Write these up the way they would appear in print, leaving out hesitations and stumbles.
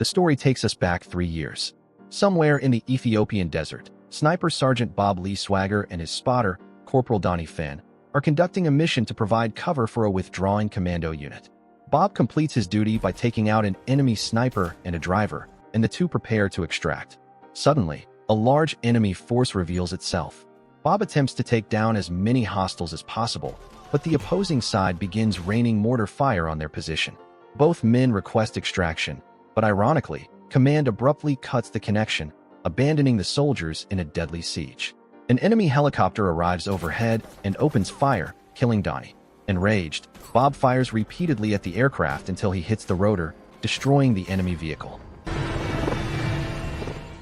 The story takes us back 3 years. Somewhere in the Ethiopian desert, Sniper Sergeant Bob Lee Swagger and his spotter, Corporal Donnie Finn, are conducting a mission to provide cover for a withdrawing commando unit. Bob completes his duty by taking out an enemy sniper and a driver, and the two prepare to extract. Suddenly, a large enemy force reveals itself. Bob attempts to take down as many hostiles as possible, but the opposing side begins raining mortar fire on their position. Both men request extraction, but ironically, command abruptly cuts the connection, abandoning the soldiers in a deadly siege. An enemy helicopter arrives overhead and opens fire, killing Donnie. Enraged, Bob fires repeatedly at the aircraft until he hits the rotor, destroying the enemy vehicle.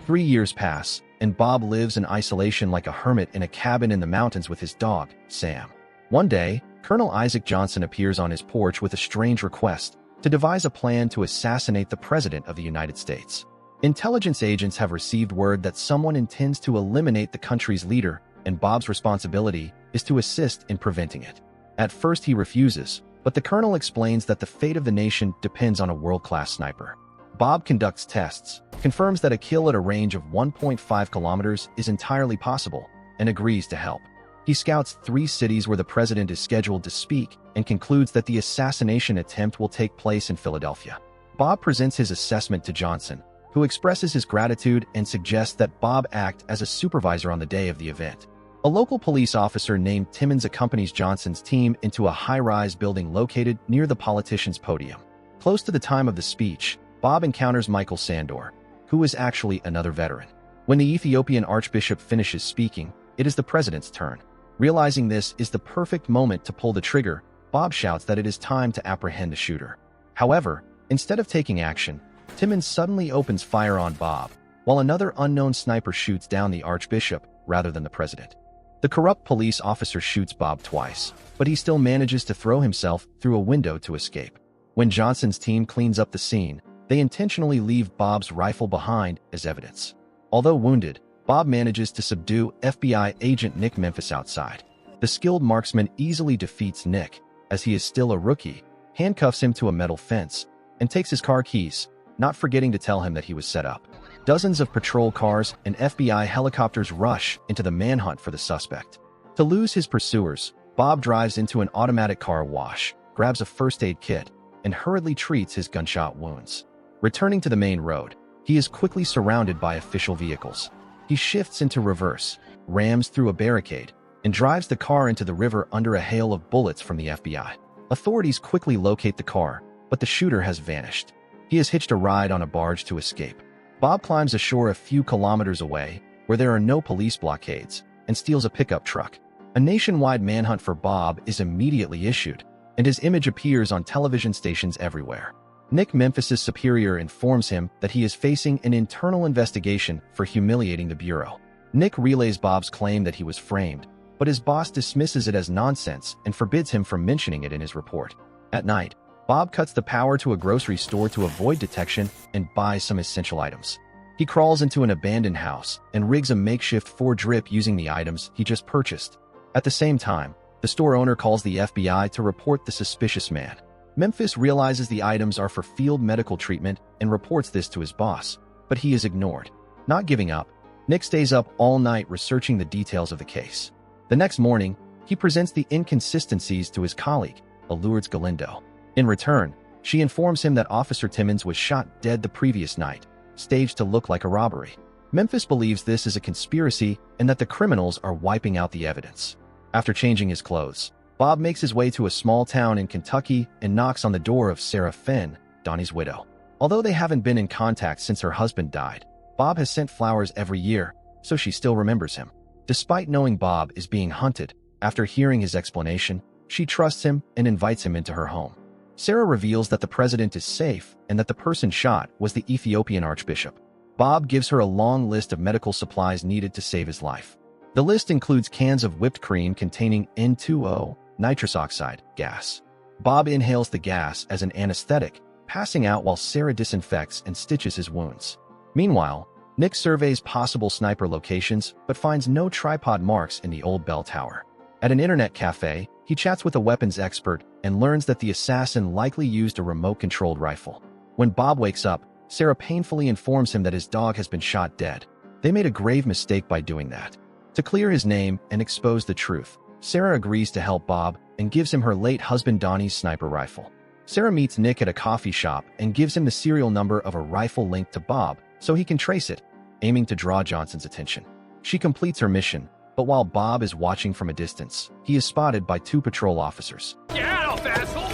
3 years pass, and Bob lives in isolation like a hermit in a cabin in the mountains with his dog, Sam. One day, Colonel Isaac Johnson appears on his porch with a strange request to devise a plan to assassinate the President of the United States. Intelligence agents have received word that someone intends to eliminate the country's leader, and Bob's responsibility is to assist in preventing it. At first he refuses, but the colonel explains that the fate of the nation depends on a world-class sniper. Bob conducts tests, confirms that a kill at a range of 1.5 kilometers is entirely possible, and agrees to help. He scouts 3 cities where the president is scheduled to speak and concludes that the assassination attempt will take place in Philadelphia. Bob presents his assessment to Johnson, who expresses his gratitude and suggests that Bob act as a supervisor on the day of the event. A local police officer named Timmons accompanies Johnson's team into a high-rise building located near the politician's podium. Close to the time of the speech, Bob encounters Michael Sandor, who is actually another veteran. When the Ethiopian archbishop finishes speaking, it is the president's turn. Realizing this is the perfect moment to pull the trigger, Bob shouts that it is time to apprehend the shooter. However, instead of taking action, Timmons suddenly opens fire on Bob, while another unknown sniper shoots down the archbishop rather than the president. The corrupt police officer shoots Bob twice, but he still manages to throw himself through a window to escape. When Johnson's team cleans up the scene, they intentionally leave Bob's rifle behind as evidence. Although wounded, Bob manages to subdue FBI agent Nick Memphis outside. The skilled marksman easily defeats Nick, as he is still a rookie, handcuffs him to a metal fence, and takes his car keys, not forgetting to tell him that he was set up. Dozens of patrol cars and FBI helicopters rush into the manhunt for the suspect. To lose his pursuers, Bob drives into an automatic car wash, grabs a first aid kit, and hurriedly treats his gunshot wounds. Returning to the main road, he is quickly surrounded by official vehicles. He shifts into reverse, rams through a barricade, and drives the car into the river under a hail of bullets from the FBI. Authorities quickly locate the car, but the shooter has vanished. He has hitched a ride on a barge to escape. Bob climbs ashore a few kilometers away, where there are no police blockades, and steals a pickup truck. A nationwide manhunt for Bob is immediately issued, and his image appears on television stations everywhere. Nick Memphis's superior informs him that he is facing an internal investigation for humiliating the Bureau. Nick relays Bob's claim that he was framed, but his boss dismisses it as nonsense and forbids him from mentioning it in his report. At night, Bob cuts the power to a grocery store to avoid detection and buys some essential items. He crawls into an abandoned house and rigs a makeshift four-drip using the items he just purchased. At the same time, the store owner calls the FBI to report the suspicious man. Memphis realizes the items are for field medical treatment and reports this to his boss, but he is ignored. Not giving up, Nick stays up all night researching the details of the case. The next morning, he presents the inconsistencies to his colleague, Lourdes Galindo. In return, she informs him that Officer Timmons was shot dead the previous night, staged to look like a robbery. Memphis believes this is a conspiracy and that the criminals are wiping out the evidence. After changing his clothes, Bob makes his way to a small town in Kentucky and knocks on the door of Sarah Finn, Donnie's widow. Although they haven't been in contact since her husband died, Bob has sent flowers every year, so she still remembers him. Despite knowing Bob is being hunted, after hearing his explanation, she trusts him and invites him into her home. Sarah reveals that the president is safe and that the person shot was the Ethiopian archbishop. Bob gives her a long list of medical supplies needed to save his life. The list includes cans of whipped cream containing N2O, nitrous oxide, gas. Bob inhales the gas as an anesthetic, passing out while Sarah disinfects and stitches his wounds. Meanwhile, Nick surveys possible sniper locations but finds no tripod marks in the old bell tower. At an internet cafe, he chats with a weapons expert and learns that the assassin likely used a remote-controlled rifle. When Bob wakes up, Sarah painfully informs him that his dog has been shot dead. They made a grave mistake by doing that. To clear his name and expose the truth, Sarah agrees to help Bob and gives him her late husband Donnie's sniper rifle. Sarah meets Nick at a coffee shop and gives him the serial number of a rifle linked to Bob so he can trace it, aiming to draw Johnson's attention. She completes her mission, but while Bob is watching from a distance, he is spotted by 2 patrol officers. Get out, asshole!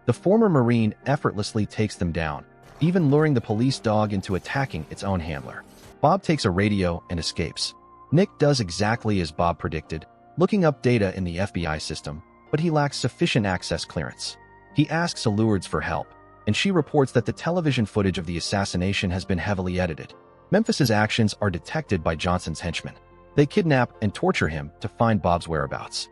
The former Marine effortlessly takes them down, even luring the police dog into attacking its own handler. Bob takes a radio and escapes. Nick does exactly as Bob predicted, looking up data in the FBI system, but he lacks sufficient access clearance. He asks Lourdes for help, and she reports that the television footage of the assassination has been heavily edited. Memphis's actions are detected by Johnson's henchmen. They kidnap and torture him to find Bob's whereabouts.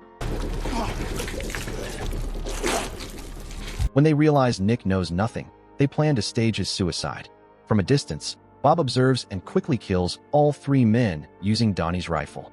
When they realize Nick knows nothing, they plan to stage his suicide. From a distance, Bob observes and quickly kills all 3 men using Donnie's rifle.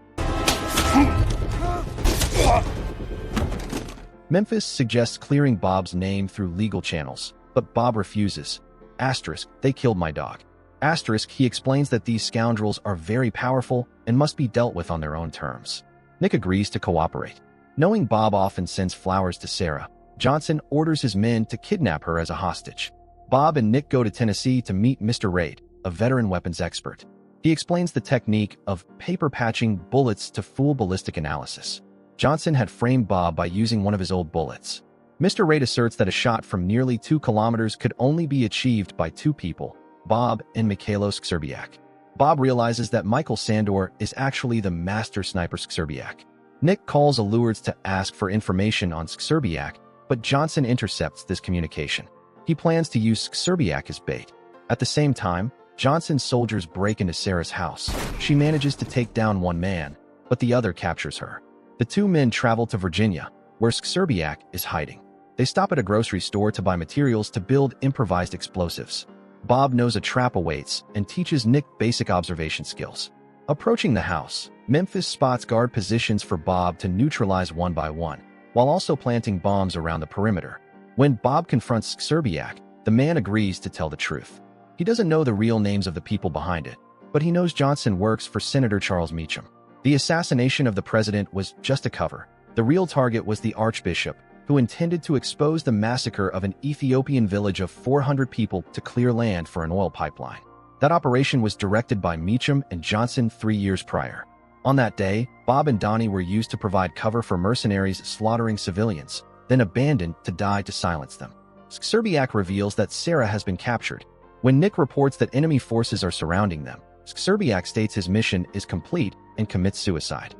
Memphis suggests clearing Bob's name through legal channels, but Bob refuses. Asterisk, they killed my dog. Asterisk, he explains that these scoundrels are very powerful and must be dealt with on their own terms. Nick agrees to cooperate. Knowing Bob often sends flowers to Sarah, Johnson orders his men to kidnap her as a hostage. Bob and Nick go to Tennessee to meet Mr. Raid, a veteran weapons expert. He explains the technique of paper patching bullets to fool ballistic analysis. Johnson had framed Bob by using one of his old bullets. Mr. Raid asserts that a shot from nearly 2 kilometers could only be achieved by 2 people, Bob and Mikhailos Skrzerbiak. Bob realizes that Michael Sandor is actually the master sniper Skrzerbiak. Nick calls Lourdes to ask for information on Skrzerbiak, but Johnson intercepts this communication. He plans to use Skrzerbiak as bait. At the same time, Johnson's soldiers break into Sarah's house. She manages to take down 1 man, but the other captures her. The 2 men travel to Virginia, where Skrzerbiak is hiding. They stop at a grocery store to buy materials to build improvised explosives. Bob knows a trap awaits and teaches Nick basic observation skills. Approaching the house, Memphis spots guard positions for Bob to neutralize 1 by 1, while also planting bombs around the perimeter. When Bob confronts Skrzerbiak, the man agrees to tell the truth. He doesn't know the real names of the people behind it, but he knows Johnson works for Senator Charles Meacham. The assassination of the president was just a cover. The real target was the Archbishop, who intended to expose the massacre of an Ethiopian village of 400 people to clear land for an oil pipeline. That operation was directed by Meacham and Johnson 3 years prior. On that day, Bob and Donnie were used to provide cover for mercenaries slaughtering civilians, then abandoned to die to silence them. Skrzerbiak reveals that Sarah has been captured. When Nick reports that enemy forces are surrounding them, Skrzerbiak states his mission is complete and commits suicide.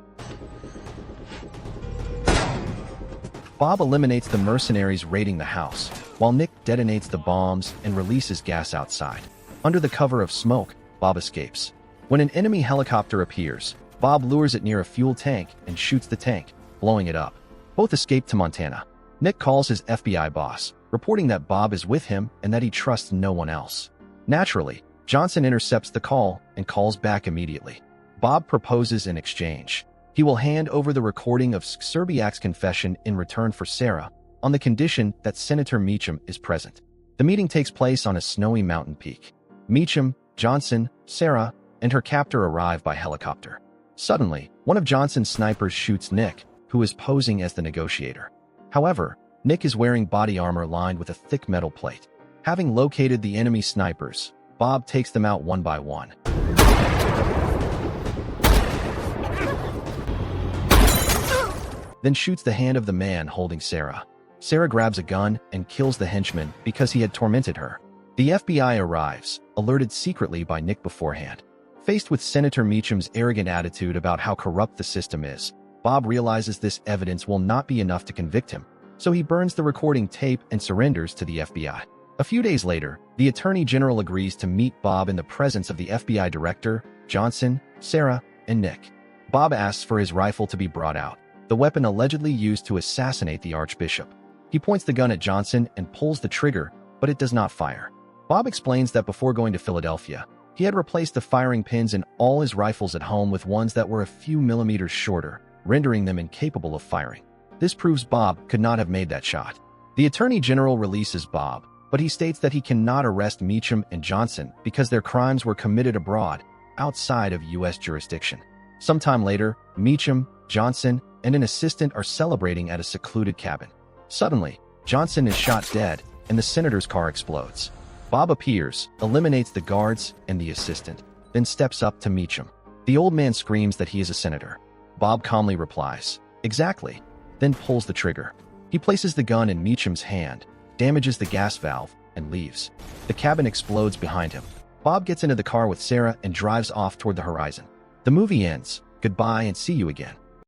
Bob eliminates the mercenaries raiding the house, while Nick detonates the bombs and releases gas outside. Under the cover of smoke, Bob escapes. When an enemy helicopter appears, Bob lures it near a fuel tank and shoots the tank, blowing it up. Both escape to Montana. Nick calls his FBI boss, reporting that Bob is with him and that he trusts no one else. Naturally, Johnson intercepts the call and calls back immediately. Bob proposes an exchange. He will hand over the recording of Skrzerbiak's confession in return for Sarah, on the condition that Senator Meacham is present. The meeting takes place on a snowy mountain peak. Meacham, Johnson, Sarah, and her captor arrive by helicopter. Suddenly, one of Johnson's snipers shoots Nick, who is posing as the negotiator. However, Nick is wearing body armor lined with a thick metal plate. Having located the enemy snipers, Bob takes them out 1 by 1. Then shoots the hand of the man holding Sarah. Sarah grabs a gun and kills the henchman because he had tormented her. The FBI arrives, alerted secretly by Nick beforehand. Faced with Senator Meacham's arrogant attitude about how corrupt the system is, Bob realizes this evidence will not be enough to convict him, so he burns the recording tape and surrenders to the FBI. A few days later, the Attorney General agrees to meet Bob in the presence of the FBI Director, Johnson, Sarah, and Nick. Bob asks for his rifle to be brought out, the weapon allegedly used to assassinate the Archbishop. He points the gun at Johnson and pulls the trigger, but it does not fire. Bob explains that before going to Philadelphia, he had replaced the firing pins in all his rifles at home with ones that were a few millimeters shorter, rendering them incapable of firing. This proves Bob could not have made that shot. The Attorney General releases Bob, but he states that he cannot arrest Meacham and Johnson because their crimes were committed abroad, outside of U.S. jurisdiction. Sometime later, Meacham, Johnson, and an assistant are celebrating at a secluded cabin. Suddenly, Johnson is shot dead, and the senator's car explodes. Bob appears, eliminates the guards and the assistant, then steps up to Meacham. The old man screams that he is a senator. Bob calmly replies, "Exactly," then pulls the trigger. He places the gun in Meacham's hand, damages the gas valve, and leaves. The cabin explodes behind him. Bob gets into the car with Sarah and drives off toward the horizon. The movie ends. Goodbye and see you again.